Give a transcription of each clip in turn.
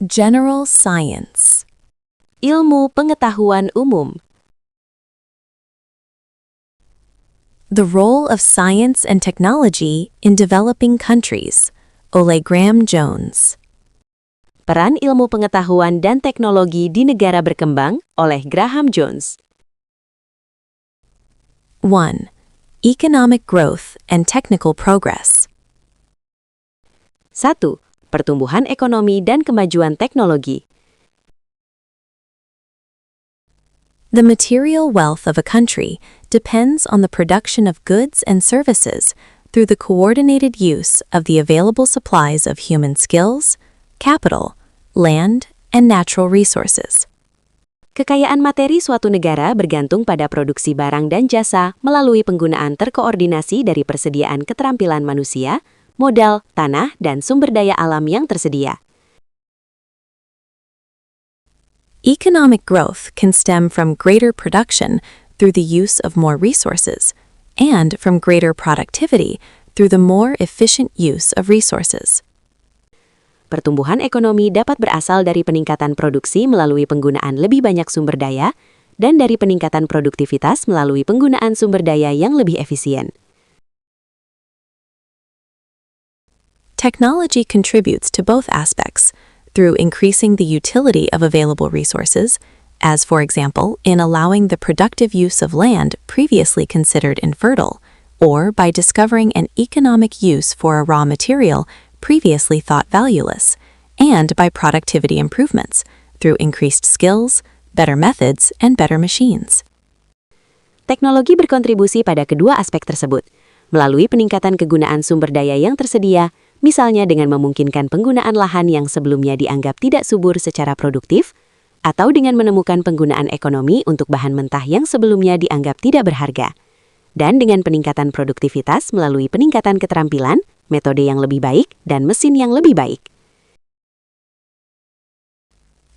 General science. Ilmu pengetahuan umum. The role of science and technology in developing countries. Oleh Graham Jones. Peran ilmu pengetahuan dan teknologi di negara berkembang oleh Graham Jones. 1. Economic growth and technical progress. 1. Pertumbuhan ekonomi dan kemajuan teknologi. The material wealth of a country depends on the production of goods and services through the coordinated use of the available supplies of human skills, capital, land, and natural resources. Kekayaan materi suatu negara bergantung pada produksi barang dan jasa melalui penggunaan terkoordinasi dari persediaan keterampilan manusia, modal, tanah, dan sumber daya alam yang tersedia. Economic growth can stem from greater production through the use of more resources, and from greater productivity through the more efficient use of resources. Pertumbuhan ekonomi dapat berasal dari peningkatan produksi melalui penggunaan lebih banyak sumber daya, dan dari peningkatan produktivitas melalui penggunaan sumber daya yang lebih efisien. Technology contributes to both aspects through increasing the utility of available resources, as for example in allowing the productive use of land previously considered infertile, or by discovering an economic use for a raw material previously thought valueless, and by productivity improvements through increased skills, better methods, and better machines. Teknologi berkontribusi pada kedua aspek tersebut, melalui peningkatan kegunaan sumber daya yang tersedia, misalnya dengan memungkinkan penggunaan lahan yang sebelumnya dianggap tidak subur secara produktif, atau dengan menemukan penggunaan ekonomi untuk bahan mentah yang sebelumnya dianggap tidak berharga, dan dengan peningkatan produktivitas melalui peningkatan keterampilan, metode yang lebih baik, dan mesin yang lebih baik.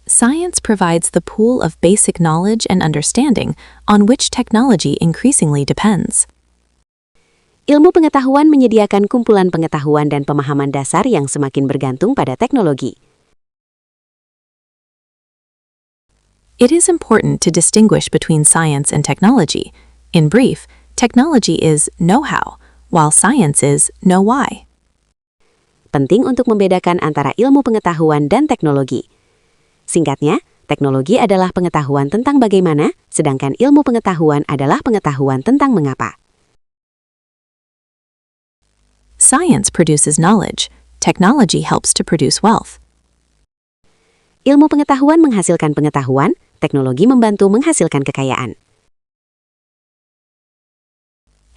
Science provides the pool of basic knowledge and understanding on which technology increasingly depends. Ilmu pengetahuan menyediakan kumpulan pengetahuan dan pemahaman dasar yang semakin bergantung pada teknologi. It is important to distinguish between science and technology. In brief, technology is know-how, while science is know-why. Penting untuk membedakan antara ilmu pengetahuan dan teknologi. Singkatnya, teknologi adalah pengetahuan tentang bagaimana, sedangkan ilmu pengetahuan adalah pengetahuan tentang mengapa. Science produces knowledge. Technology helps to produce wealth. Ilmu pengetahuan menghasilkan pengetahuan, teknologi membantu menghasilkan kekayaan.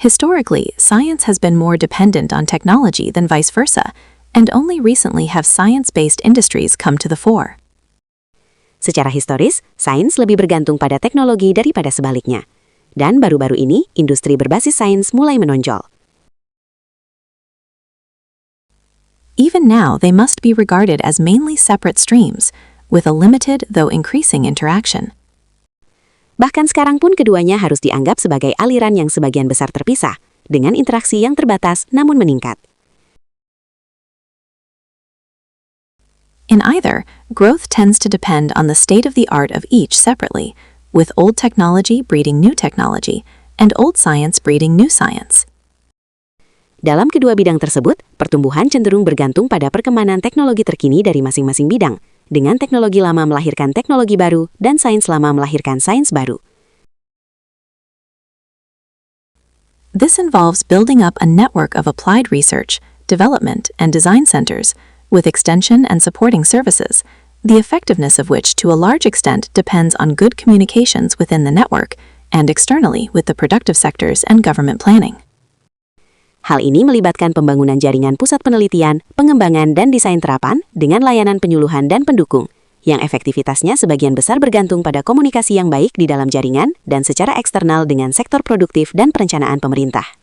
Historically, science has been more dependent on technology than vice versa, and only recently have science-based industries come to the fore. Secara historis, sains lebih bergantung pada teknologi daripada sebaliknya. Dan baru-baru ini, industri berbasis sains mulai menonjol. Even now, they must be regarded as mainly separate streams, with a limited though increasing interaction. Bahkan sekarang pun keduanya harus dianggap sebagai aliran yang sebagian besar terpisah, dengan interaksi yang terbatas namun meningkat. In either, growth tends to depend on the state of the art of each separately, with old technology breeding new technology, and old science breeding new science. Dalam kedua bidang tersebut, pertumbuhan cenderung bergantung pada perkembangan teknologi terkini dari masing-masing bidang, dengan teknologi lama melahirkan teknologi baru dan sains lama melahirkan sains baru. This involves building up a network of applied research, development, and design centers, with extension and supporting services, the effectiveness of which to a large extent depends on good communications within the network and externally with the productive sectors and government planning. Hal ini melibatkan pembangunan jaringan pusat penelitian, pengembangan, dan desain terapan dengan layanan penyuluhan dan pendukung, yang efektivitasnya sebagian besar bergantung pada komunikasi yang baik di dalam jaringan dan secara eksternal dengan sektor produktif dan perencanaan pemerintah.